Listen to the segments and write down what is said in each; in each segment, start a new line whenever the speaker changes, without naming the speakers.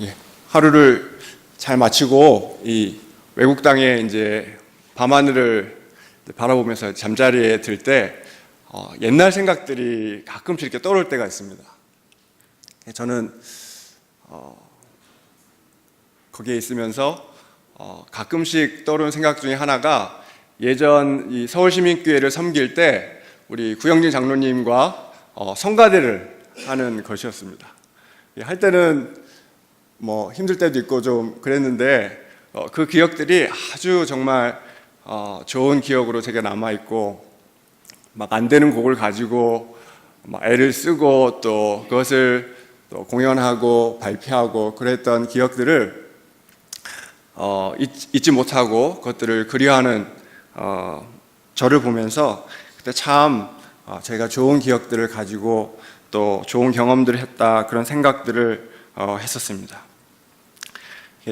예, 하루를 잘 마치고 이 외국 땅에 이제 밤하늘을 바라보면서 잠자리에 들 때 옛날 생각들이 가끔씩 이렇게 떠오를 때가 있습니다. 저는 거기에 있으면서 가끔씩 떠오르는 생각 중에 하나가 예전 이 서울시민교회를 섬길 때 우리 구영진 장로님과 성가대를 하는 것이었습니다. 할 때는 뭐 힘들 때도 있고 좀 그랬는데 그 기억들이 아주 정말 좋은 기억으로 제게 남아있고, 막 안 되는 곡을 가지고 막 애를 쓰고 또 그것을 또 공연하고 발표하고 그랬던 기억들을 잊지 못하고 그것들을 그리워하는 저를 보면서 그때 참 제가 좋은 기억들을 가지고 또 좋은 경험들을 했다, 그런 생각들을 했었습니다.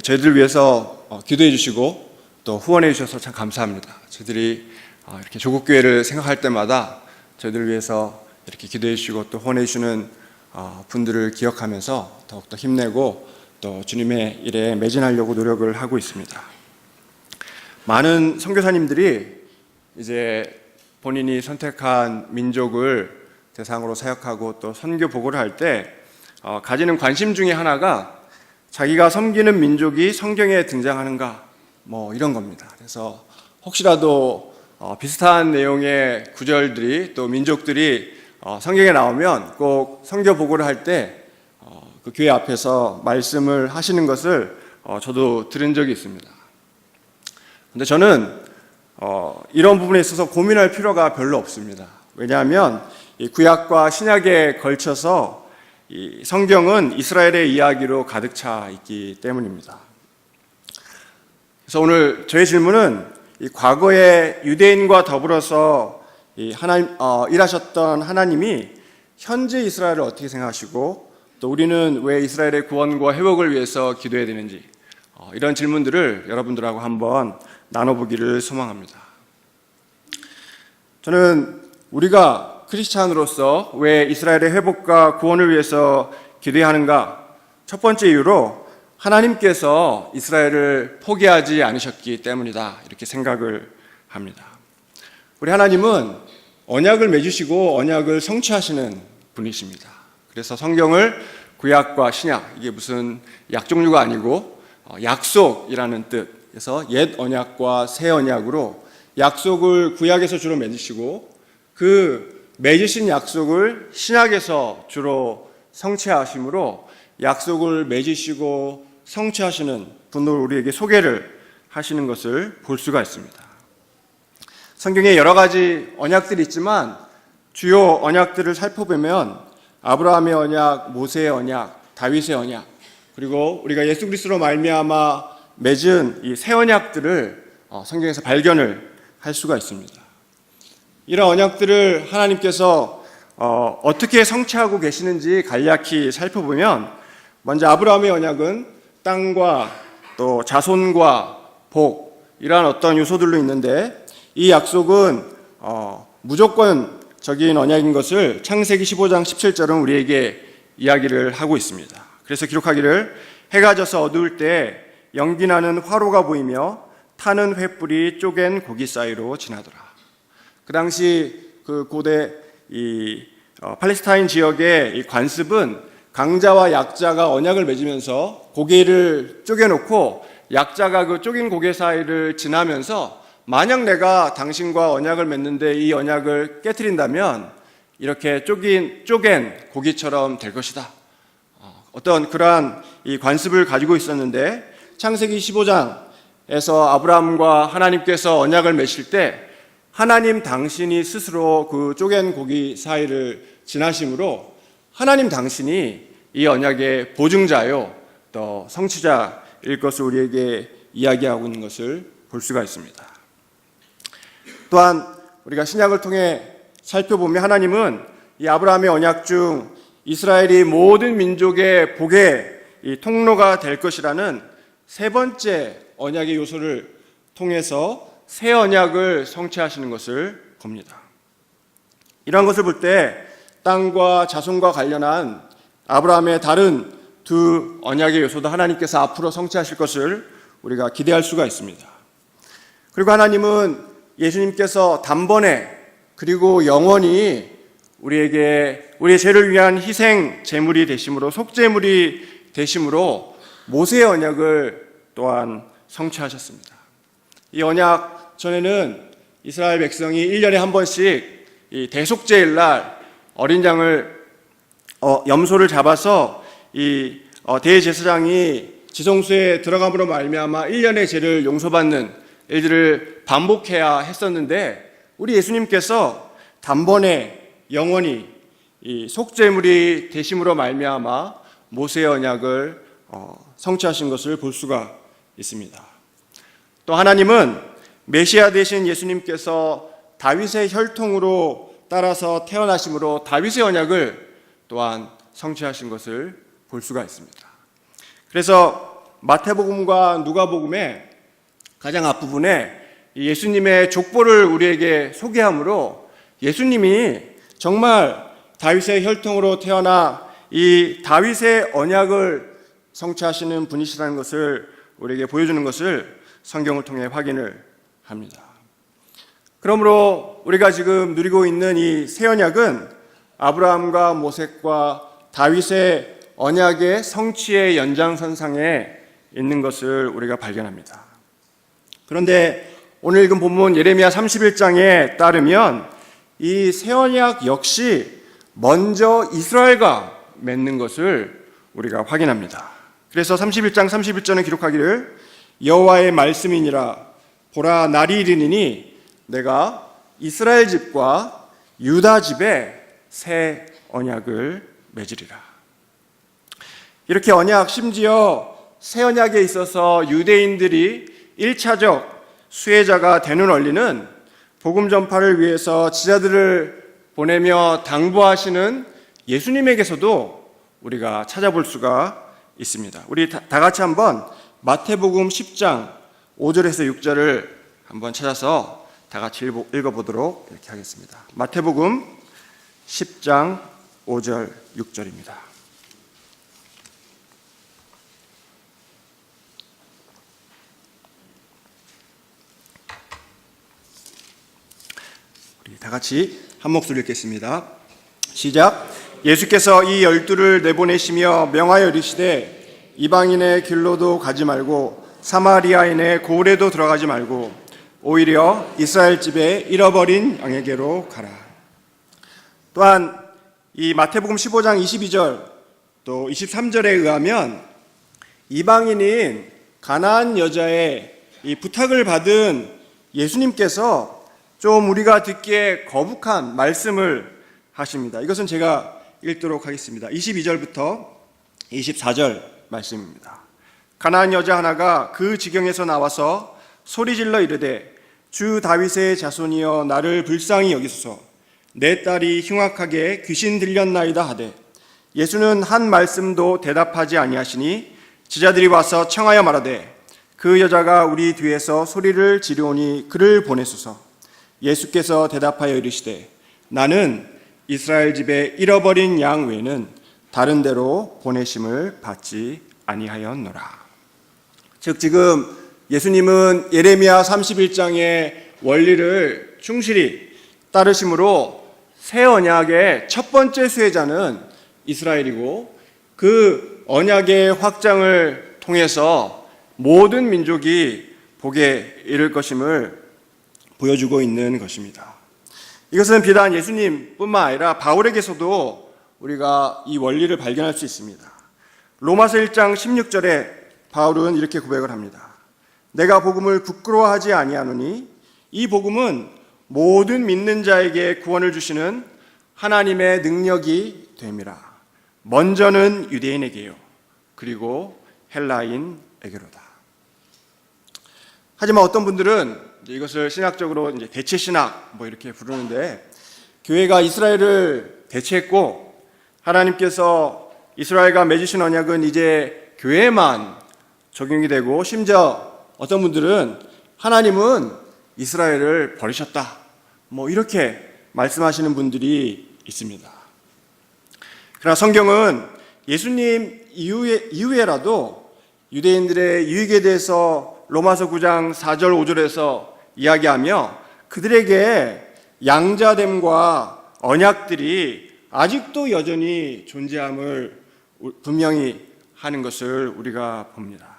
저희들 위해서 기도해 주시고 또 후원해 주셔서 참 감사합니다. 저희들이 이렇게 조국교회를 생각할 때마다 저희들을 위해서 이렇게 기도해 주시고 또 후원해 주시는 분들을 기억하면서 더욱더 힘내고 또 주님의 일에 매진하려고 노력을 하고 있습니다. 많은 선교사님들이 이제 본인이 선택한 민족을 대상으로 사역하고 또 선교 보고를 할 때 가지는 관심 중에 하나가 자기가 섬기는 민족이 성경에 등장하는가, 뭐 이런 겁니다. 그래서 혹시라도 비슷한 내용의 구절들이 또 민족들이 성경에 나오면 꼭 선교 보고를 할 때 그 교회 앞에서 말씀을 하시는 것을 저도 들은 적이 있습니다. 근데 저는 이런 부분에 있어서 고민할 필요가 별로 없습니다. 왜냐하면 이 구약과 신약에 걸쳐서 이 성경은 이스라엘의 이야기로 가득 차 있기 때문입니다. 그래서 오늘 저의 질문은 이 과거의 유대인과 더불어서 일하셨던 하나님이 현재 이스라엘을 어떻게 생각하시고 또 우리는 왜 이스라엘의 구원과 회복을 위해서 기도해야 되는지, 이런 질문들을 여러분들하고 한번 나눠보기를 소망합니다. 저는 우리가 크리스찬으로서 왜 이스라엘의 회복과 구원을 위해서 기도해야 하는가, 첫 번째 이유로 하나님께서 이스라엘을 포기하지 않으셨기 때문이다, 이렇게 생각을 합니다. 우리 하나님은 언약을 맺으시고 언약을 성취하시는 분이십니다. 그래서 성경을 구약과 신약, 이게 무슨 약 종류가 아니고 약속이라는 뜻에서 옛 언약과 새 언약으로 약속을 구약에서 주로 맺으시고 그 맺으신 약속을 신약에서 주로 성취하심으로 약속을 맺으시고 성취하시는 분으로 우리에게 소개를 하시는 것을 볼 수가 있습니다. 성경에 여러 가지 언약들이 있지만 주요 언약들을 살펴보면 아브라함의 언약, 모세의 언약, 다윗의 언약, 그리고 우리가 예수 그리스도로 말미암아 맺은 이 새 언약들을 성경에서 발견을 할 수가 있습니다. 이런 언약들을 하나님께서 어떻게 성취하고 계시는지 간략히 살펴보면, 먼저 아브라함의 언약은 땅과 또 자손과 복, 이러한 어떤 요소들로 있는데, 이 약속은 무조건적인 언약인 것을 창세기 15장 17절은 우리에게 이야기를 하고 있습니다. 그래서 기록하기를 해가 져서 어두울 때 연기나는 화로가 보이며 타는 횃불이 쪼갠 고기 사이로 지나더라. 그 당시 그 고대 팔레스타인 지역의 이 관습은 강자와 약자가 언약을 맺으면서 고기를 쪼개놓고 약자가 그 쪼갠 고기 사이를 지나면서 만약 내가 당신과 언약을 맺는데 이 언약을 깨트린다면 이렇게 쪼갠 고기처럼 될 것이다. 어떤 그러한 이 관습을 가지고 있었는데, 창세기 15장에서 아브라함과 하나님께서 언약을 맺을 때 하나님 당신이 스스로 그 쪼갠 고기 사이를 지나심으로 하나님 당신이 이 언약의 보증자요 또 성취자일 것을 우리에게 이야기하고 있는 것을 볼 수가 있습니다. 또한 우리가 신약을 통해 살펴보면 하나님은 이 아브라함의 언약 중 이스라엘이 모든 민족의 복의 이 통로가 될 것이라는 세 번째 언약의 요소를 통해서 새 언약을 성취하시는 것을 봅니다. 이러한 것을 볼 때 땅과 자손과 관련한 아브라함의 다른 두 언약의 요소도 하나님께서 앞으로 성취하실 것을 우리가 기대할 수가 있습니다. 그리고 하나님은 예수님께서 단번에 그리고 영원히 우리에게 우리의 죄를 위한 희생 제물이 되심으로, 속제물이 되심으로 모세의 언약을 또한 성취하셨습니다. 이 언약 전에는 이스라엘 백성이 1년에 한 번씩 이 대속제일 날 어린 양을 염소를 잡아서 이 대제사장이 지성소에 들어감으로 말미암아 1년의 죄를 용서받는 일들을 반복해야 했었는데, 우리 예수님께서 단번에 영원히 이 속죄물이 되심으로 말미암아 모세의 언약을 성취하신 것을 볼 수가 있습니다. 또 하나님은 메시아 되신 예수님께서 다윗의 혈통으로 따라서 태어나심으로 다윗의 언약을 또한 성취하신 것을 볼 수가 있습니다. 그래서 마태복음과 누가복음의 가장 앞부분에 예수님의 족보를 우리에게 소개하므로 예수님이 정말 다윗의 혈통으로 태어나 이 다윗의 언약을 성취하시는 분이시라는 것을 우리에게 보여주는 것을 성경을 통해 확인을 합니다. 그러므로 우리가 지금 누리고 있는 이 새 언약은 아브라함과 모색과 다윗의 언약의 성취의 연장선상에 있는 것을 우리가 발견합니다. 그런데 오늘 읽은 본문 예레미야 31장에 따르면 이 새 언약 역시 먼저 이스라엘과 맺는 것을 우리가 확인합니다. 그래서 31장 31절은 기록하기를 여호와의 말씀이니라, 보라 날이 이르니니 내가 이스라엘 집과 유다 집에 새 언약을 맺으리라. 이렇게 언약, 심지어 새 언약에 있어서 유대인들이 1차적 수혜자가 되는 원리는 복음 전파를 위해서 지자들을 보내며 당부하시는 예수님에게서도 우리가 찾아볼 수가 있습니다. 우리 다 같이 한번 마태복음 10장 5절에서 6절을 한번 찾아서 다 같이 읽어보도록 이렇게 하겠습니다. 마태복음 10장 5절 6절입니다. 우리 다 같이 한 목소리 읽겠습니다. 시작. 예수께서 이 12를 내보내시며 명하여 이르시되 이방인의 길로도 가지 말고 사마리아인의 고을에도 들어가지 말고 오히려 이스라엘 집에 잃어버린 양에게로 가라. 또한 이 마태복음 15장 22절 또 23절에 의하면 이방인인 가나안 여자의 이 부탁을 받은 예수님께서 좀 우리가 듣기에 거북한 말씀을 하십니다. 이것은 제가 읽도록 하겠습니다. 22절부터 24절 말씀입니다. 가나안 여자 하나가 그 지경에서 나와서 소리질러 이르되 주 다윗의 자손이여 나를 불쌍히 여기소서, 내 딸이 흉악하게 귀신 들렸나이다 하되 예수는 한 말씀도 대답하지 아니하시니 제자들이 와서 청하여 말하되 그 여자가 우리 뒤에서 소리를 지르오니 그를 보내소서. 예수께서 대답하여 이르시되 나는 이스라엘 집에 잃어버린 양 외에는 다른 데로 보내심을 받지 아니하였노라. 즉 지금 예수님은 예레미야 31장의 원리를 충실히 따르심으로 새 언약의 첫 번째 수혜자는 이스라엘이고 그 언약의 확장을 통해서 모든 민족이 복에 이를 것임을 보여주고 있는 것입니다. 이것은 비단 예수님뿐만 아니라 바울에게서도 우리가 이 원리를 발견할 수 있습니다. 로마서 1장 16절에 바울은 이렇게 고백을 합니다. 내가 복음을 부끄러워하지 아니하노니 이 복음은 모든 믿는 자에게 구원을 주시는 하나님의 능력이 됨이라. 먼저는 유대인에게요, 그리고 헬라인에게로다. 하지만 어떤 분들은 이것을 신학적으로 이제 대체 신학 이렇게 부르는데, 교회가 이스라엘을 대체했고 하나님께서 이스라엘과 맺으신 언약은 이제 교회에만 적용이 되고, 심지어 어떤 분들은 하나님은 이스라엘을 버리셨다 이렇게 말씀하시는 분들이 있습니다. 그러나 성경은 예수님 이후에라도 유대인들의 유익에 대해서 로마서 9장 4절 5절에서 이야기하며 그들에게 양자됨과 언약들이 아직도 여전히 존재함을 분명히 하는 것을 우리가 봅니다.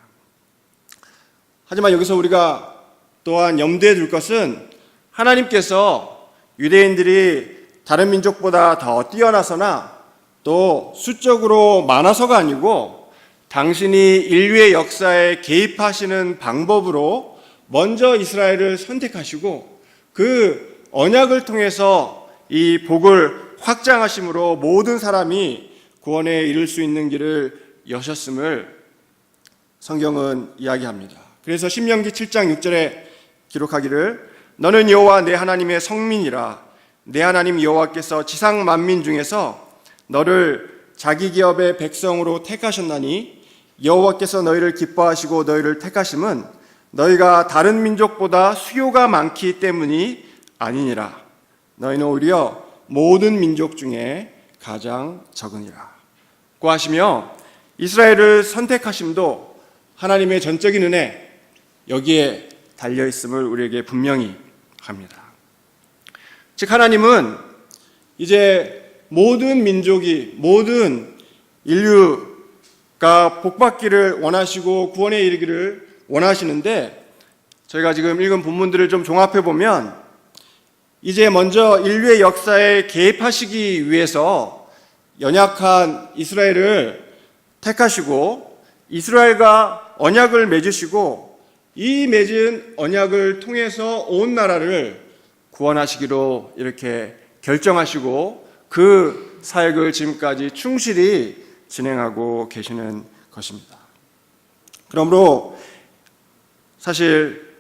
하지만 여기서 우리가 또한 염두에 둘 것은 하나님께서 유대인들이 다른 민족보다 더 뛰어나서나 또 수적으로 많아서가 아니고 당신이 인류의 역사에 개입하시는 방법으로 먼저 이스라엘을 선택하시고 그 언약을 통해서 이 복을 확장하심으로 모든 사람이 구원에 이를 수 있는 길을 여셨음을 성경은 이야기합니다. 그래서 신명기 7장 6절에 기록하기를 너는 여호와 내 하나님의 성민이라 내 하나님 여호와께서 지상 만민 중에서 너를 자기 기업의 백성으로 택하셨나니 여호와께서 너희를 기뻐하시고 너희를 택하심은 너희가 다른 민족보다 수요가 많기 때문이 아니니라. 너희는 오히려 모든 민족 중에 가장 적으니라 고 하시며 이스라엘을 선택하심도 하나님의 전적인 은혜 여기에 달려있음을 우리에게 분명히 합니다. 즉 하나님은 이제 모든 민족이 모든 인류가 복받기를 원하시고 구원에 이르기를 원하시는데 저희가 지금 읽은 본문들을 좀 종합해 보면 이제 먼저 인류의 역사에 개입하시기 위해서 연약한 이스라엘을 택하시고 이스라엘과 언약을 맺으시고 이 맺은 언약을 통해서 온 나라를 구원하시기로 이렇게 결정하시고 그 사역을 지금까지 충실히 진행하고 계시는 것입니다. 그러므로 사실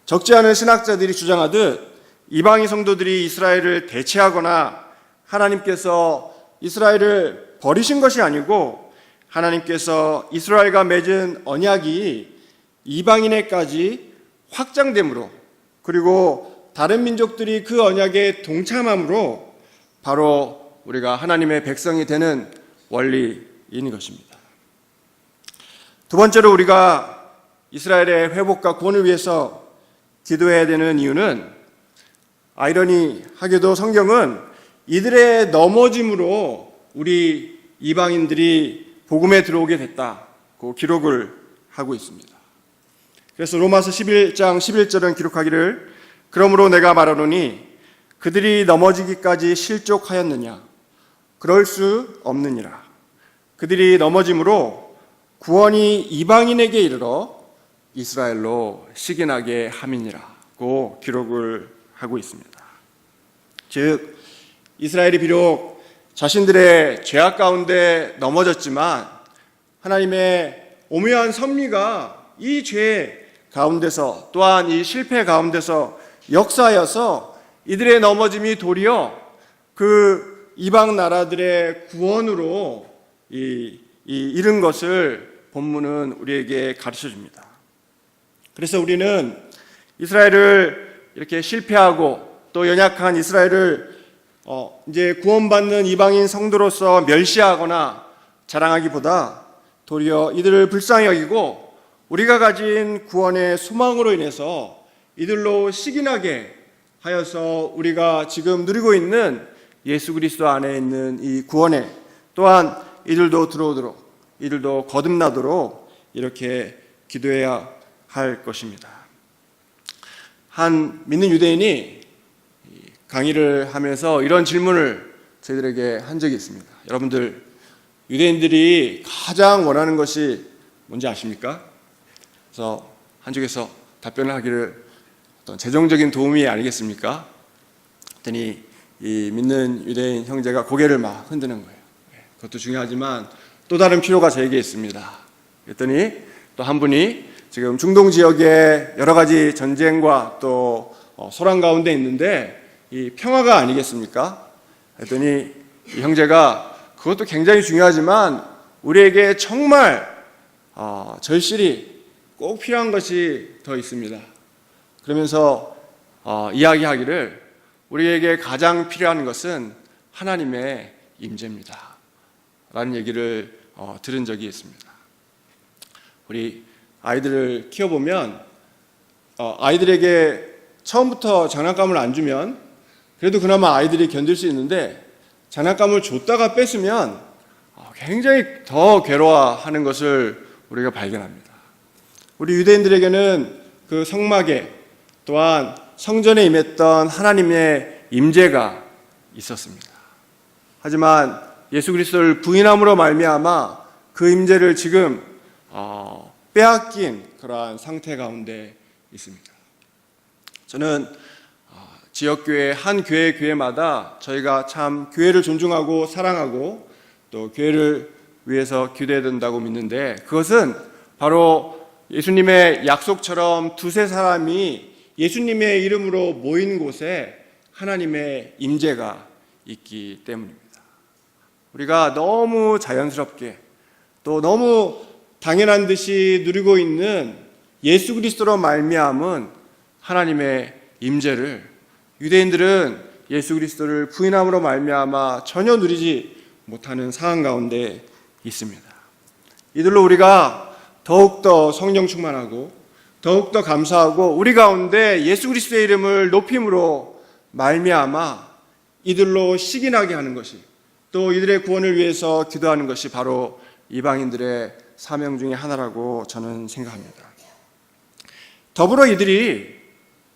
적지 않은 신학자들이 주장하듯 이방인 성도들이 이스라엘을 대체하거나 하나님께서 이스라엘을 버리신 것이 아니고 하나님께서 이스라엘과 맺은 언약이 이방인에까지 확장됨으로 그리고 다른 민족들이 그 언약에 동참함으로 바로 우리가 하나님의 백성이 되는 원리인 것입니다. 두 번째로 우리가 이스라엘의 회복과 구원을 위해서 기도해야 되는 이유는 아이러니하게도 성경은 이들의 넘어짐으로 우리 이방인들이 복음에 들어오게 됐다고 기록을 하고 있습니다. 그래서 로마서 11장 11절은 기록하기를 그러므로 내가 말하노니 그들이 넘어지기까지 실족하였느냐 그럴 수 없느니라. 그들이 넘어짐으로 구원이 이방인에게 이르러 이스라엘로 식인하게 함이니라고 기록을 하고 있습니다. 즉 이스라엘이 비록 자신들의 죄악 가운데 넘어졌지만 하나님의 오묘한 섭리가 이 죄 가운데서 또한 이 실패 가운데서 역사하여서 이들의 넘어짐이 도리어 그 이방 나라들의 구원으로 이른 것을 본문은 우리에게 가르쳐 줍니다. 그래서 우리는 이스라엘을 이렇게 실패하고 또 연약한 이스라엘을 이제 구원받는 이방인 성도로서 멸시하거나 자랑하기보다 도리어 이들을 불쌍히 여기고 우리가 가진 구원의 소망으로 인해서 이들로 식인하게 하여서 우리가 지금 누리고 있는 예수 그리스도 안에 있는 이 구원에 또한 이들도 들어오도록 이들도 거듭나도록 이렇게 기도해야 할 것입니다. 한 믿는 유대인이 강의를 하면서 이런 질문을 저희들에게 한 적이 있습니다. 여러분들 유대인들이 가장 원하는 것이 뭔지 아십니까? 그래서 한쪽에서 답변을 하기를 어떤 재정적인 도움이 아니겠습니까? 그랬더니 이 믿는 유대인 형제가 고개를 막 흔드는 거예요. 그것도 중요하지만 또 다른 필요가 저에게 있습니다. 그랬더니 또 한 분이 지금 중동 지역에 여러 가지 전쟁과 또 소란 가운데 있는데 이 평화가 아니겠습니까? 그랬더니 이 형제가 그것도 굉장히 중요하지만 우리에게 정말 절실히 꼭 필요한 것이 더 있습니다. 그러면서 이야기하기를 우리에게 가장 필요한 것은 하나님의 임재입니다. 라는 얘기를 들은 적이 있습니다. 우리 아이들을 키워보면 아이들에게 처음부터 장난감을 안 주면 그래도 그나마 아이들이 견딜 수 있는데, 장난감을 줬다가 뺏으면 굉장히 더 괴로워하는 것을 우리가 발견합니다. 우리 유대인들에게는 그 성막에 또한 성전에 임했던 하나님의 임재가 있었습니다. 하지만 예수 그리스도를 부인함으로 말미암아 그 임재를 지금 빼앗긴 그러한 상태 가운데 있습니다. 저는 지역교회 한 교회마다 저희가 참 교회를 존중하고 사랑하고 또 교회를 위해서 기도해야 된다고 믿는데, 그것은 바로 예수님의 약속처럼 두세 사람이 예수님의 이름으로 모인 곳에 하나님의 임재가 있기 때문입니다. 우리가 너무 자연스럽게 또 너무 당연한 듯이 누리고 있는 예수 그리스도로 말미암은 하나님의 임재를 유대인들은 예수 그리스도를 부인함으로 말미암아 전혀 누리지 못하는 상황 가운데 있습니다. 이들로 우리가 더욱더 성령 충만하고 더욱더 감사하고 우리 가운데 예수 그리스도의 이름을 높임으로 말미암아 이들로 시기나게 하는 것이, 또 이들의 구원을 위해서 기도하는 것이 바로 이방인들의 사명 중에 하나라고 저는 생각합니다. 더불어 이들이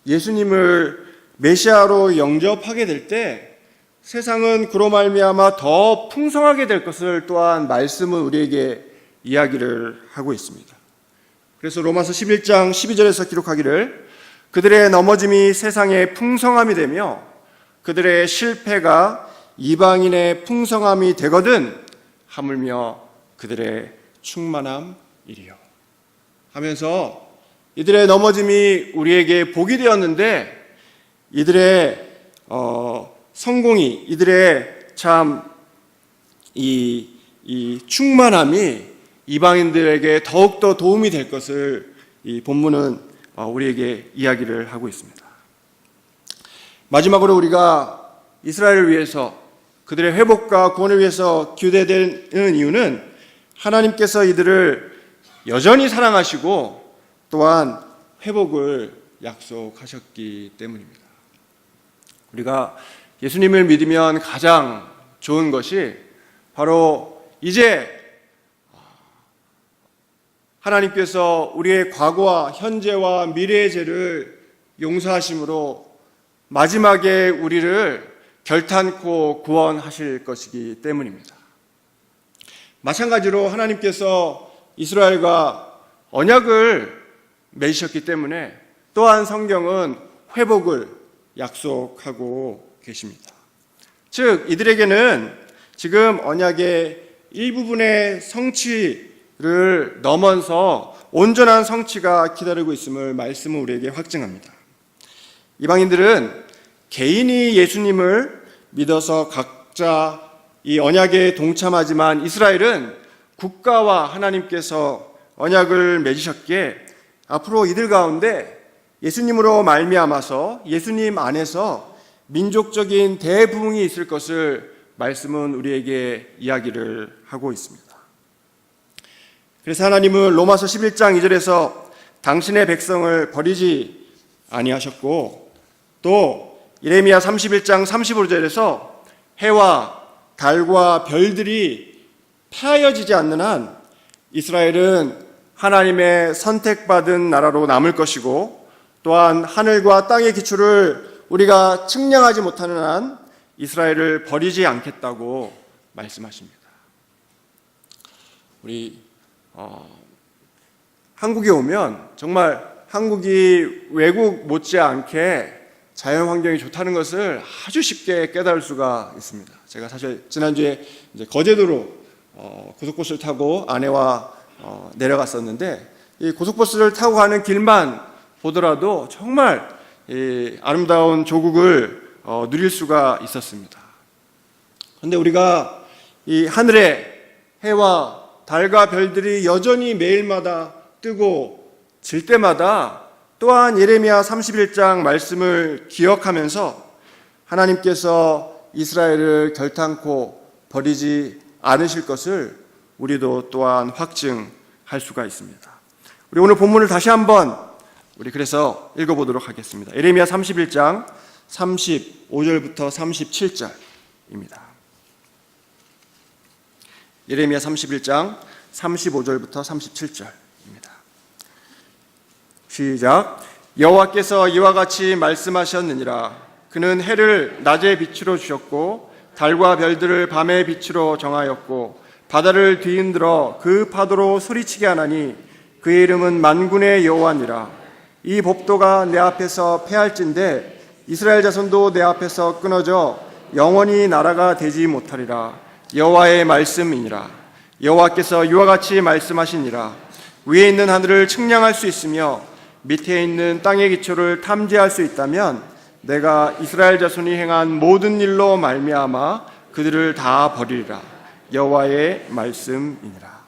예수님을 메시아로 영접하게 될 때 세상은 그로 말미암아 더 풍성하게 될 것을 또한 말씀은 우리에게 이야기를 하고 있습니다. 그래서 로마서 11장 12절에서 기록하기를 그들의 넘어짐이 세상의 풍성함이 되며 그들의 실패가 이방인의 풍성함이 되거든 하물며 그들의 충만함이리요 하면서 이들의 넘어짐이 우리에게 복이 되었는데 이들의 성공이, 이들의 참 이 충만함이 이방인들에게 더욱더 도움이 될 것을 이 본문은 우리에게 이야기를 하고 있습니다. 마지막으로 우리가 이스라엘을 위해서 그들의 회복과 구원을 위해서 기도되는 이유는 하나님께서 이들을 여전히 사랑하시고 또한 회복을 약속하셨기 때문입니다. 우리가 예수님을 믿으면 가장 좋은 것이 바로 이제 하나님께서 우리의 과거와 현재와 미래의 죄를 용서하심으로 마지막에 우리를 결탄코 구원하실 것이기 때문입니다. 마찬가지로 하나님께서 이스라엘과 언약을 맺으셨기 때문에 또한 성경은 회복을 약속하고 계십니다. 즉 이들에게는 지금 언약의 일부분의 성취를 넘어서 온전한 성취가 기다리고 있음을 말씀은 우리에게 확증합니다. 이방인들은 개인이 예수님을 믿어서 각자 이 언약에 동참하지만 이스라엘은 국가와 하나님께서 언약을 맺으셨기에 앞으로 이들 가운데 예수님으로 말미암아서 예수님 안에서 민족적인 대부흥이 있을 것을 말씀은 우리에게 이야기를 하고 있습니다. 그래서 하나님은 로마서 11장 2절에서 당신의 백성을 버리지 아니하셨고 또 예레미야 31장 35절에서 해와 달과 별들이 파여지지 않는 한 이스라엘은 하나님의 선택받은 나라로 남을 것이고 또한 하늘과 땅의 기초를 우리가 측량하지 못하는 한 이스라엘을 버리지 않겠다고 말씀하십니다. 우리 한국에 오면 정말 한국이 외국 못지않게 자연 환경이 좋다는 것을 아주 쉽게 깨달을 수가 있습니다. 제가 사실 지난주에 이제 거제도로 고속버스를 타고 아내와 내려갔었는데 이 고속버스를 타고 가는 길만 보더라도 정말 이 아름다운 조국을 누릴 수가 있었습니다. 그런데 우리가 이 하늘에 해와 달과 별들이 여전히 매일마다 뜨고 질 때마다 또한 예레미야 31장 말씀을 기억하면서 하나님께서 이스라엘을 결탄코 버리지 않으실 것을 우리도 또한 확증할 수가 있습니다. 우리 오늘 본문을 다시 한번 우리 그래서 읽어보도록 하겠습니다. 예레미야 31장 35절부터 37절입니다. 예레미야 31장 35절부터 37절입니다. 시작. 여호와께서 이와 같이 말씀하셨느니라. 그는 해를 낮의 빛으로 주셨고 달과 별들을 밤의 빛으로 정하였고 바다를 뒤흔들어 그 파도로 소리치게 하나니 그의 이름은 만군의 여호와니라. 이 법도가 내 앞에서 패할진대 이스라엘 자손도 내 앞에서 끊어져 영원히 나라가 되지 못하리라. 여호와의 말씀이니라. 여호와께서 이와 같이 말씀하시니라. 위에 있는 하늘을 측량할 수 있으며 밑에 있는 땅의 기초를 탐지할 수 있다면 내가 이스라엘 자손이 행한 모든 일로 말미암아 그들을 다 버리리라. 여호와의 말씀이니라.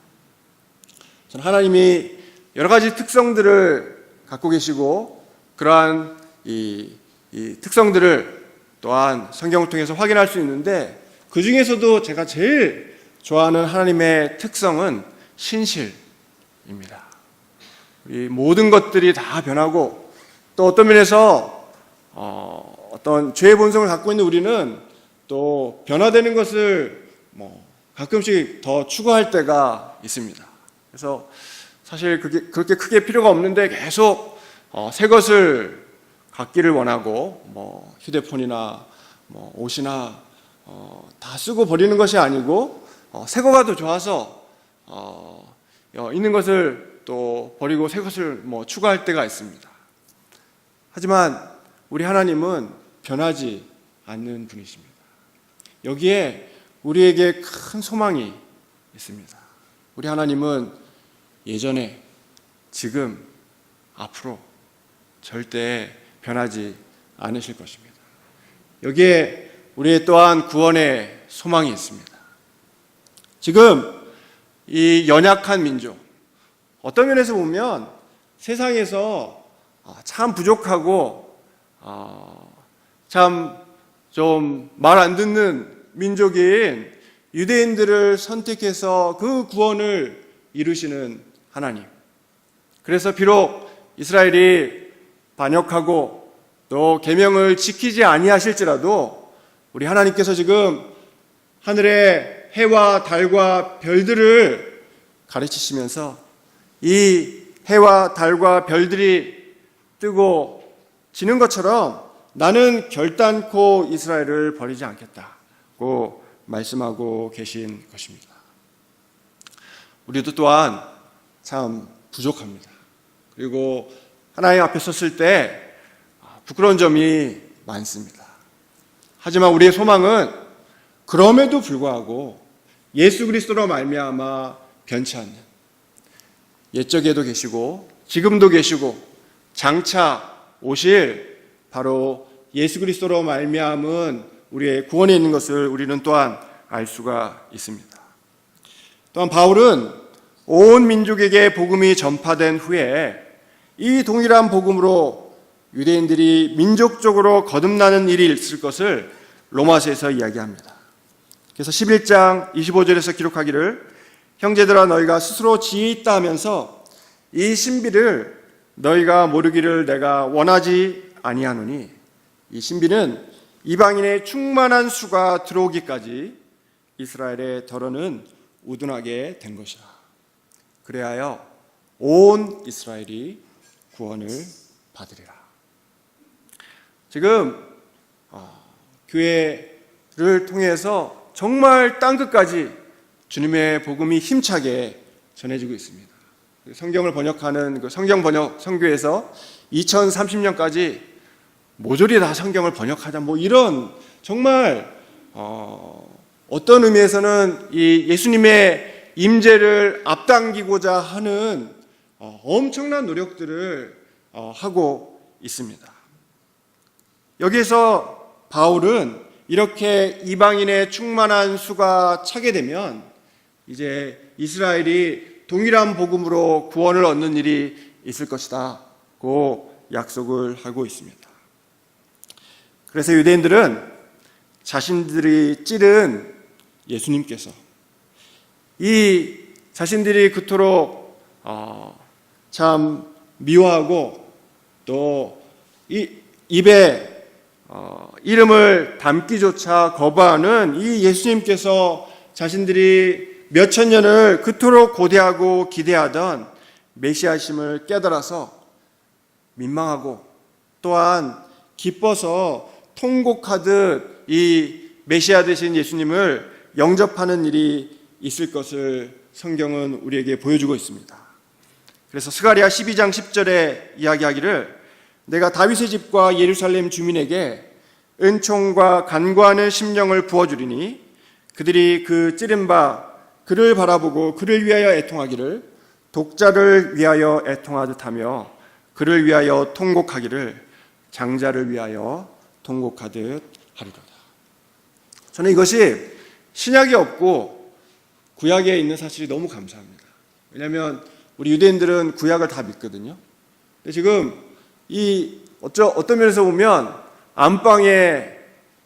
저는 하나님이 여러 가지 특성들을 갖고 계시고 그러한 이 특성들을 또한 성경을 통해서 확인할 수 있는데 그 중에서도 제가 제일 좋아하는 하나님의 특성은 신실입니다. 이 모든 것들이 다 변하고 또 어떤 면에서 어떤 죄의 본성을 갖고 있는 우리는 또 변화되는 것을 가끔씩 더 추구할 때가 있습니다. 그래서 사실 그렇게 크게 필요가 없는데 계속 새 것을 갖기를 원하고 휴대폰이나 옷이나 다 쓰고 버리는 것이 아니고 새 거가 더 좋아서 있는 것을 또 버리고 새 것을 추구할 때가 있습니다. 하지만 우리 하나님은 변하지 않는 분이십니다. 여기에 우리에게 큰 소망이 있습니다. 우리 하나님은 예전에, 지금, 앞으로 절대 변하지 않으실 것입니다. 여기에 우리의 또한 구원의 소망이 있습니다. 지금 이 연약한 민족, 어떤 면에서 보면 세상에서 참 부족하고 참 좀 말 안 듣는 민족인 유대인들을 선택해서 그 구원을 이루시는 하나님. 그래서 비록 이스라엘이 반역하고 또 계명을 지키지 아니하실지라도 우리 하나님께서 지금 하늘의 해와 달과 별들을 가르치시면서 이 해와 달과 별들이 뜨고 지는 것처럼 나는 결단코 이스라엘을 버리지 않겠다고 말씀하고 계신 것입니다. 우리도 또한 참 부족합니다. 그리고 하나님 앞에 섰을 때 부끄러운 점이 많습니다. 하지만 우리의 소망은 그럼에도 불구하고 예수 그리스도로 말미암아 변치 않는, 옛적에도 계시고 지금도 계시고 장차 오실 바로 예수 그리스도로 말미암은 우리의 구원에 있는 것을 우리는 또한 알 수가 있습니다. 또한 바울은 온 민족에게 복음이 전파된 후에 이 동일한 복음으로 유대인들이 민족적으로 거듭나는 일이 있을 것을 로마서에서 이야기합니다. 그래서 11장 25절에서 기록하기를 형제들아 너희가 스스로 지혜 있다 하면서 이 신비를 너희가 모르기를 내가 원하지 아니하노니, 이 신비는 이방인의 충만한 수가 들어오기까지 이스라엘의 덜어는 우둔하게 된 것이라. 그래하여 온 이스라엘이 구원을 받으리라. 지금 교회를 통해서 정말 땅끝까지 주님의 복음이 힘차게 전해지고 있습니다. 성경을 번역하는 그 성경 번역 선교에서 2030년까지 모조리 다 성경을 번역하자, 이런 정말 어떤 의미에서는 이 예수님의 임재를 앞당기고자 하는 엄청난 노력들을 하고 있습니다. 여기에서 바울은 이렇게 이방인의 충만한 수가 차게 되면 이제 이스라엘이 동일한 복음으로 구원을 얻는 일이 있을 것이다고 약속을 하고 있습니다. 그래서 유대인들은 자신들이 찌른 예수님께서 이 자신들이 그토록 참 미워하고 또 입에 이름을 담기조차 거부하는 이 예수님께서 자신들이 몇천 년을 그토록 고대하고 기대하던 메시아심을 깨달아서 민망하고 또한 기뻐서 통곡하듯 이 메시아 되신 예수님을 영접하는 일이 있을 것을 성경은 우리에게 보여주고 있습니다. 그래서 스가랴 12장 10절에 이야기하기를 내가 다윗의 집과 예루살렘 주민에게 은총과 간구하는 심령을 부어주리니 그들이 그 찌른 바 그를 바라보고 그를 위하여 애통하기를 독자를 위하여 애통하듯 하며 그를 위하여 통곡하기를 장자를 위하여 통곡하듯 하리로다. 저는 이것이 신약에 없고 구약에 있는 사실이 너무 감사합니다. 왜냐하면 우리 유대인들은 구약을 다 믿거든요. 근데 지금 어떤 면에서 보면 안방에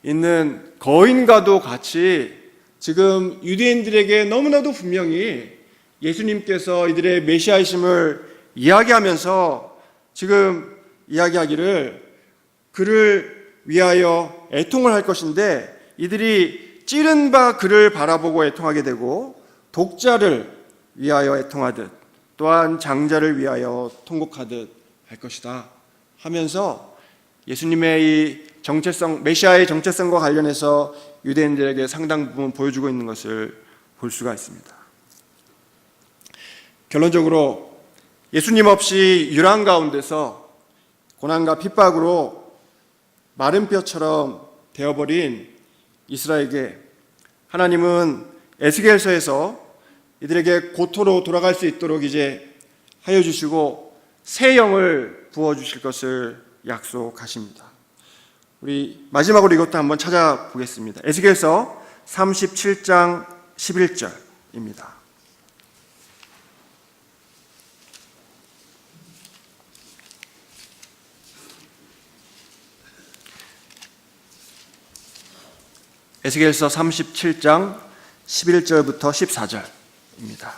있는 거인과도 같이 지금 유대인들에게 너무나도 분명히 예수님께서 이들의 메시아이심을 이야기하면서 지금 이야기하기를 그를 위하여 애통을 할 것인데 이들이 찌른 바 그를 바라보고 애통하게 되고 독자를 위하여 애통하듯 또한 장자를 위하여 통곡하듯 할 것이다 하면서 예수님의 이 정체성, 메시아의 정체성과 관련해서 유대인들에게 상당 부분 보여주고 있는 것을 볼 수가 있습니다. 결론적으로 예수님 없이 율안 가운데서 고난과 핍박으로 마른 뼈처럼 되어버린 이스라엘에게 하나님은 에스겔서에서 이들에게 고토로 돌아갈 수 있도록 이제 하여 주시고 새 영을 부어 주실 것을 약속하십니다. 우리 마지막으로 이것도 한번 찾아보겠습니다. 에스겔서 37장 11절입니다. 에스겔서 37장 11절부터 14절입니다.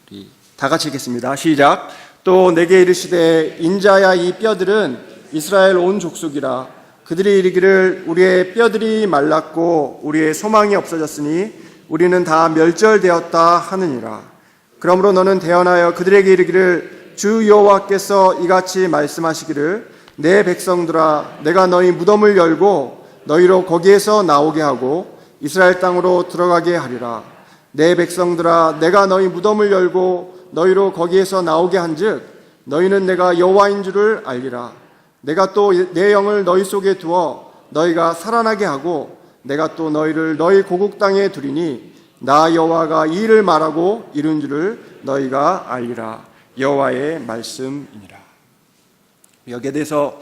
우리 다 같이 읽겠습니다. 시작. 또 내게 이르시되 인자야 이 뼈들은 이스라엘 온 족속이라. 그들이 이르기를 우리의 뼈들이 말랐고 우리의 소망이 없어졌으니 우리는 다 멸절되었다 하느니라. 그러므로 너는 대언하여 그들에게 이르기를 주 여호와께서 이같이 말씀하시기를 내 백성들아 내가 너희 무덤을 열고 너희로 거기에서 나오게 하고 이스라엘 땅으로 들어가게 하리라. 내 백성들아 내가 너희 무덤을 열고 너희로 거기에서 나오게 한즉 너희는 내가 여호와인 줄을 알리라. 내가 또 내 영을 너희 속에 두어 너희가 살아나게 하고 내가 또 너희를 너희 고국 땅에 두리니 나 여호와가 이 일을 말하고 이룬 줄을 너희가 알리라. 여호와의 말씀이니라. 여기에 대해서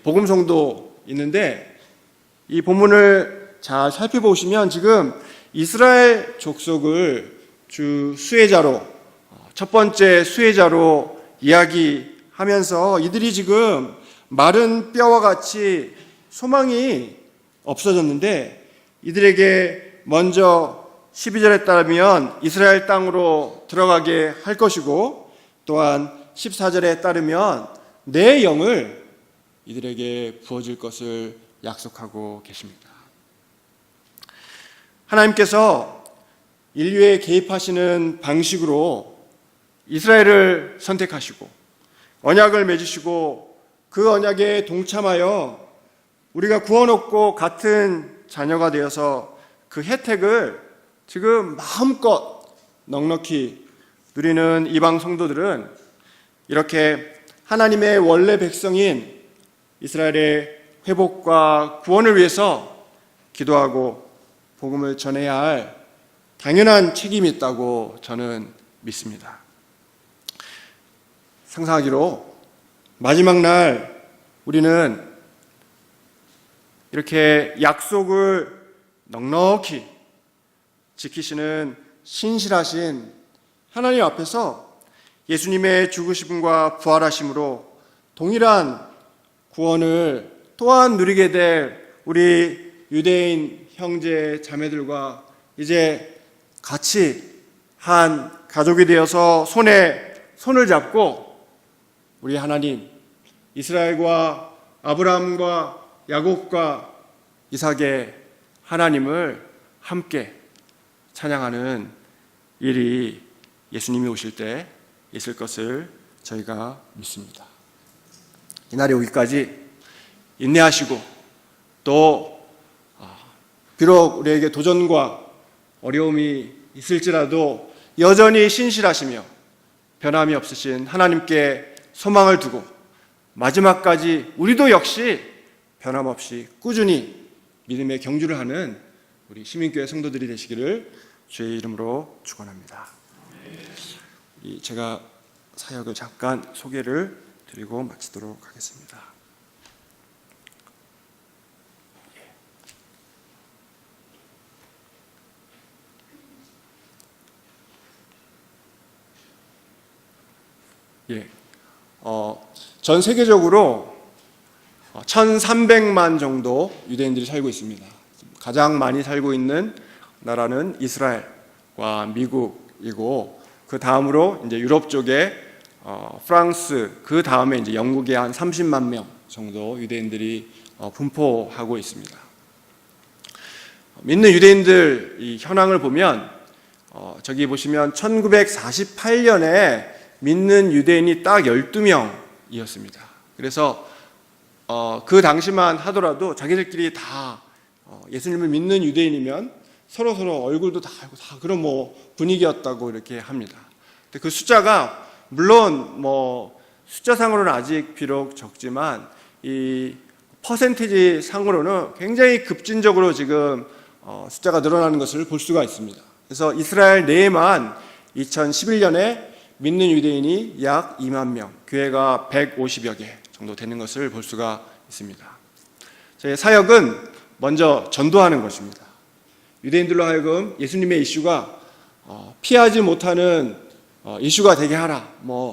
복음성도 있는데 이 본문을 잘 살펴보시면 지금 이스라엘 족속을 주 수혜자로 첫 번째 수혜자로 이야기하면서 이들이 지금 마른 뼈와 같이 소망이 없어졌는데 이들에게 먼저 12절에 따르면 이스라엘 땅으로 들어가게 할 것이고 또한 14절에 따르면 내 영을 이들에게 부어줄 것을 약속하고 계십니다. 하나님께서 인류에 개입하시는 방식으로 이스라엘을 선택하시고 언약을 맺으시고 그 언약에 동참하여 우리가 구원 얻고 같은 자녀가 되어서 그 혜택을 지금 마음껏 넉넉히 누리는 이방 성도들은 이렇게 하나님의 원래 백성인 이스라엘의 회복과 구원을 위해서 기도하고 복음을 전해야 할 당연한 책임이 있다고 저는 믿습니다. 상상하기로 마지막 날 우리는 이렇게 약속을 넉넉히 지키시는 신실하신 하나님 앞에서 예수님의 죽으심과 부활하심으로 동일한 구원을 또한 누리게 될 우리 유대인 형제 자매들과 이제 같이 한 가족이 되어서 손에 손을 잡고 우리 하나님, 이스라엘과 아브라함과 야곱과 이삭의 하나님을 함께 찬양하는 일이 예수님이 오실 때 있을 것을 저희가 믿습니다. 이날이 오기까지 인내하시고 또 비록 우리에게 도전과 어려움이 있을지라도 여전히 신실하시며 변함이 없으신 하나님께 소망을 두고 마지막까지 우리도 역시 변함없이 꾸준히 믿음의 경주를 하는 우리 시민교회 성도들이 되시기를 주의 이름으로 축원합니다. 제가 사역을 잠깐 소개를 드리고 마치도록 하겠습니다. 전 세계적으로 1,300만 정도 유대인들이 살고 있습니다. 가장 많이 살고 있는 나라는 이스라엘과 미국이고, 그 다음으로 이제 유럽 쪽에 프랑스, 그 다음에 이제 영국에 한 30만 명 정도 유대인들이 분포하고 있습니다. 믿는 유대인들 이 현황을 보면 저기 보시면 1948년에 믿는 유대인이 딱 12명이었습니다. 그래서 그 당시만 하더라도 자기들끼리 다 예수님을 믿는 유대인이면 서로 얼굴도 다 알고 다 그런 분위기였다고 이렇게 합니다. 근데 그 숫자가 물론 숫자상으로는 아직 비록 적지만 이 퍼센티지 상으로는 굉장히 급진적으로 지금 숫자가 늘어나는 것을 볼 수가 있습니다. 그래서 이스라엘 내에만 2011년에 믿는 유대인이 약 2만 명, 교회가 150여 개 정도 되는 것을 볼 수가 있습니다. 저희 사역은 먼저 전도하는 것입니다. 유대인들로 하여금 예수님의 이슈가 피하지 못하는 이슈가 되게 하라,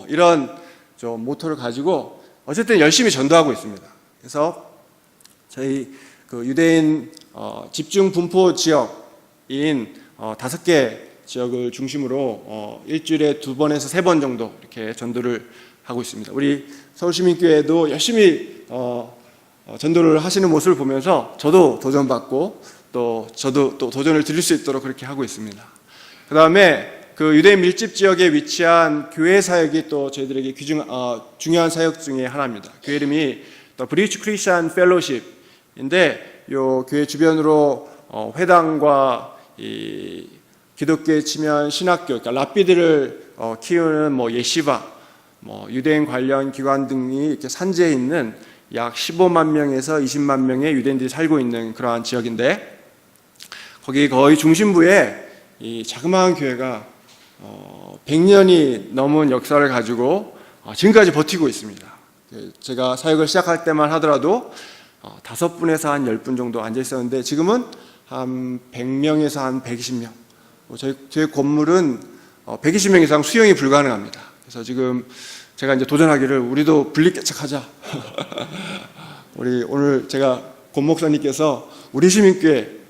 이런 좀 모토를 가지고 어쨌든 열심히 전도하고 있습니다. 그래서 저희 그 유대인 집중 분포 지역인 5개 지역을 중심으로 일주일에 2번에서 3번 정도 이렇게 전도를 하고 있습니다. 우리 서울시민교회도 열심히 전도를 하시는 모습을 보면서 저도 도전받고 또 저도 또 도전을 드릴 수 있도록 그렇게 하고 있습니다. 그 다음에 그 유대인 밀집 지역에 위치한 교회 사역이 또 저희들에게 중요한 사역 중에 하나입니다. 교회 이름이 브리치 크리스천 펠로십인데 요 교회 주변으로 회당과 이 기독교에 치면 신학교, 그러니까 랍비들을 키우는 예시바, 유대인 관련 기관 등이 이렇게 산재해 있는 약 15만 명에서 20만 명의 유대인들이 살고 있는 그러한 지역인데, 거기 거의 중심부에 이 자그마한 교회가 100년이 넘은 역사를 가지고 지금까지 버티고 있습니다. 제가 사역을 시작할 때만 하더라도 5분에서 한 10분 정도 앉아 있었는데 지금은 한 100명에서 한 120명. 저희 건물은 120명 이상 수용이 불가능합니다. 그래서 지금 제가 이제 도전하기를 우리도 분리개척하자. 우리 오늘 제가 권 목사님께서 우리 시민교회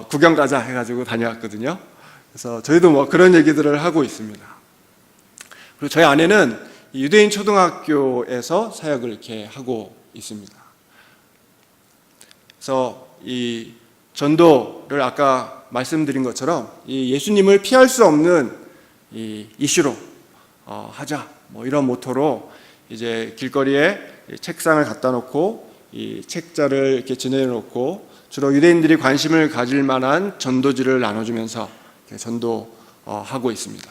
구경 가자 해가지고 다녀왔거든요. 그래서 저희도 그런 얘기들을 하고 있습니다. 그리고 저희 아내는 유대인 초등학교에서 사역을 이렇게 하고 있습니다. 그래서 이 전도를 아까 말씀드린 것처럼 이 예수님을 피할 수 없는 이 이슈로 하자, 이런 모토로 이제 길거리에 책상을 갖다 놓고 이 책자를 이렇게 지내놓고 주로 유대인들이 관심을 가질 만한 전도지를 나눠주면서 전도하고 있습니다.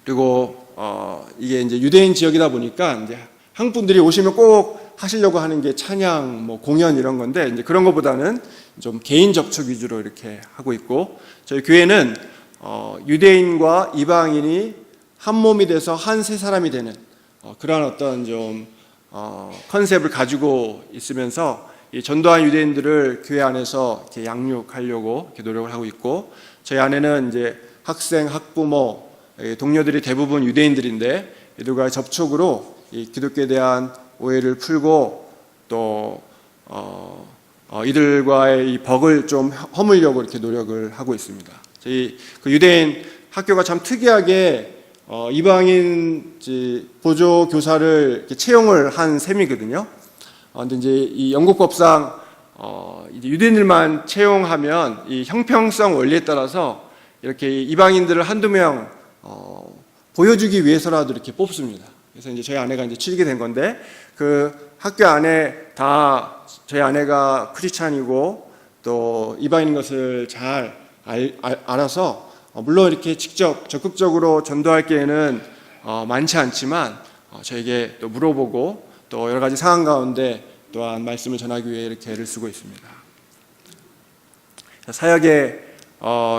그리고 이게 이제 유대인 지역이다 보니까 이제 한국 분들이 오시면 꼭 하시려고 하는 게 찬양, 공연 이런 건데 이제 그런 것보다는 좀 개인 접촉 위주로 이렇게 하고 있고, 저희 교회는 유대인과 이방인이 한 몸이 돼서 한 세 사람이 되는 그러한 어떤 좀 컨셉을 가지고 있으면서 이 전도한 유대인들을 교회 안에서 이렇게 양육하려고 이렇게 노력을 하고 있고, 저희 안에는 이제 학생, 학부모, 동료들이 대부분 유대인들인데 이들과의 접촉으로 이 기독교에 대한 오해를 풀고 또 이들과의 이 벽을 좀 허물려고 이렇게 노력을 하고 있습니다. 저희 그 유대인 학교가 참 특이하게 이방인 보조 교사를 이렇게 채용을 한 셈이거든요. 근데 이제 이 영국 법상 이제 유대인들만 채용하면 이 형평성 원리에 따라서 이렇게 이방인들을 한두 명 보여주기 위해서라도 이렇게 뽑습니다. 그래서 이제 저희 아내가 이제 취직이 된 건데, 그 학교 안에 다 저희 아내가 크리스찬이고 또 이방인인 것을 잘 알아서 물론 이렇게 직접 적극적으로 전도할 기회는 많지 않지만 저에게 또 물어보고 또 여러 가지 상황 가운데 또한 말씀을 전하기 위해 이렇게 애를 쓰고 있습니다. 사역의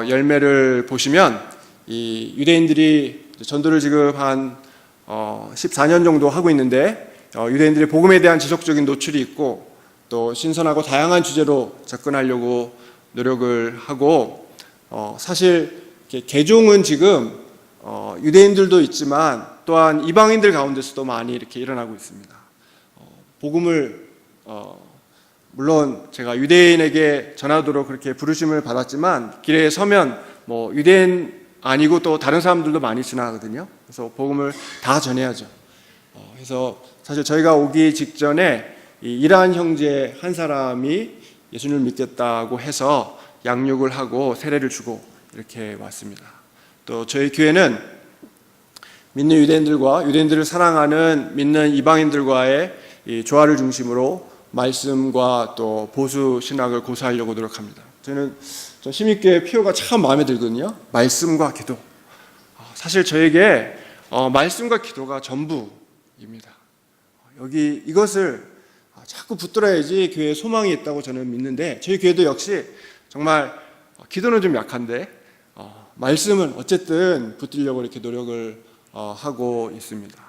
열매를 보시면 이 유대인들이 전도를 지금 한 14년 정도 하고 있는데, 유대인들의 복음에 대한 지속적인 노출이 있고 또 신선하고 다양한 주제로 접근하려고 노력을 하고, 사실 개종은 지금 유대인들도 있지만 또한 이방인들 가운데서도 많이 이렇게 일어나고 있습니다. 복음을 물론 제가 유대인에게 전하도록 그렇게 부르심을 받았지만 길에 서면 뭐 유대인 아니고 또 다른 사람들도 많이 지나가거든요. 그래서 복음을 다 전해야죠. 그래서 사실 저희가 오기 직전에 이 이란 형제 한 사람이 예수님을 믿겠다고 해서 양육을 하고 세례를 주고 이렇게 왔습니다. 또 저희 교회는 믿는 유대인들과 유대인들을 사랑하는 믿는 이방인들과의 이 조화를 중심으로 말씀과 또 보수 신학을 고수하려고 노력합니다. 저는 심익교회 피오가 참 마음에 들거든요. 말씀과 기도. 사실 저에게 말씀과 기도가 전부입니다. 여기 이것을 자꾸 붙들어야지 교회에 소망이 있다고 저는 믿는데, 저희 교회도 역시 정말 기도는 좀 약한데 말씀은 어쨌든 붙들려고 이렇게 노력을 하고 있습니다.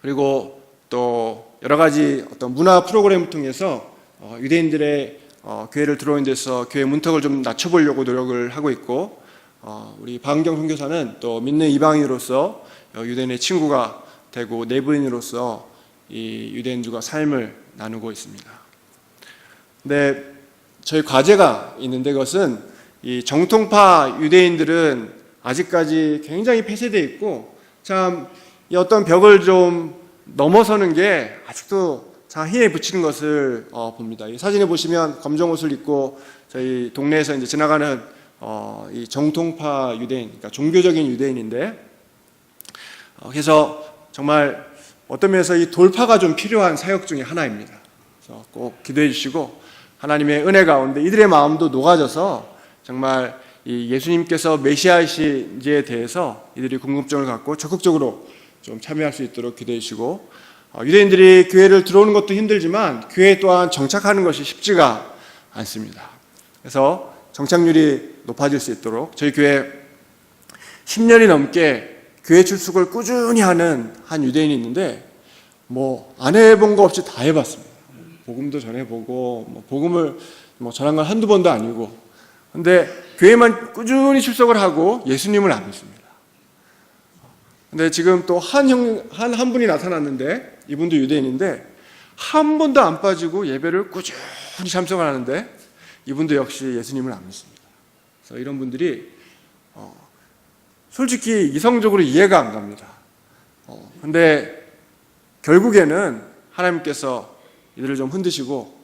그리고 또 여러 가지 어떤 문화 프로그램을 통해서 유대인들의 교회를 들어오는 데서 교회 문턱을 좀 낮춰보려고 노력을 하고 있고, 우리 박은경 선교사는 또 믿는 이방인으로서 유대인의 친구가 되고 내부인으로서 이 유대인들과 삶을 나누고 있습니다. 근데 저희 과제가 있는데, 그것은 이 정통파 유대인들은 아직까지 굉장히 폐쇄되어 있고 참 이 어떤 벽을 좀 넘어서는 게 아직도 참 힘에 부치는 것을 봅니다. 이 사진에 보시면 검정 옷을 입고 저희 동네에서 이제 지나가는 이 정통파 유대인, 그러니까 종교적인 유대인인데, 그래서 정말 어떤 면에서 이 돌파가 좀 필요한 사역 중에 하나입니다. 그래서 꼭 기도해 주시고, 하나님의 은혜 가운데 이들의 마음도 녹아져서 정말 이 예수님께서 메시아이신지에 대해서 이들이 궁금증을 갖고 적극적으로 좀 참여할 수 있도록 기도해 주시고, 유대인들이 교회를 들어오는 것도 힘들지만 교회 또한 정착하는 것이 쉽지가 않습니다. 그래서 정착률이 높아질 수 있도록 저희 교회 10년이 넘게 교회 출석을 꾸준히 하는 한 유대인이 있는데, 뭐 안 해본 거 없이 다 해봤습니다. 복음도 전해보고 복음을 전한 건 한두 번도 아니고, 근데 교회만 꾸준히 출석을 하고 예수님을 안 믿습니다. 근데 지금 또 한 분이 나타났는데, 이분도 유대인인데 한 번도 안 빠지고 예배를 꾸준히 참석을 하는데 이분도 역시 예수님을 안 믿습니다. 그래서 이런 분들이 솔직히 이성적으로 이해가 안 갑니다. 근데 결국에는 하나님께서 이들을 좀 흔드시고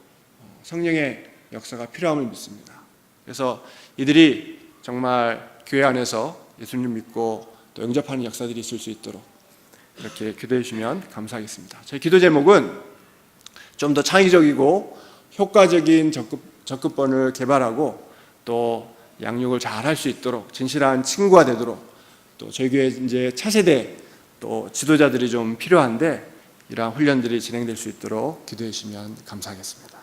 성령의 역사가 필요함을 믿습니다. 그래서 이들이 정말 교회 안에서 예수님 믿고 또 영접하는 역사들이 있을 수 있도록 이렇게 기도해 주시면 감사하겠습니다. 저희 기도 제목은 좀 더 창의적이고 효과적인 접근법을 개발하고 또 양육을 잘 할 수 있도록 진실한 친구가 되도록, 또 저희 교회 이제 차세대 또 지도자들이 좀 필요한데 이러한 훈련들이 진행될 수 있도록 기도해 주시면 감사하겠습니다.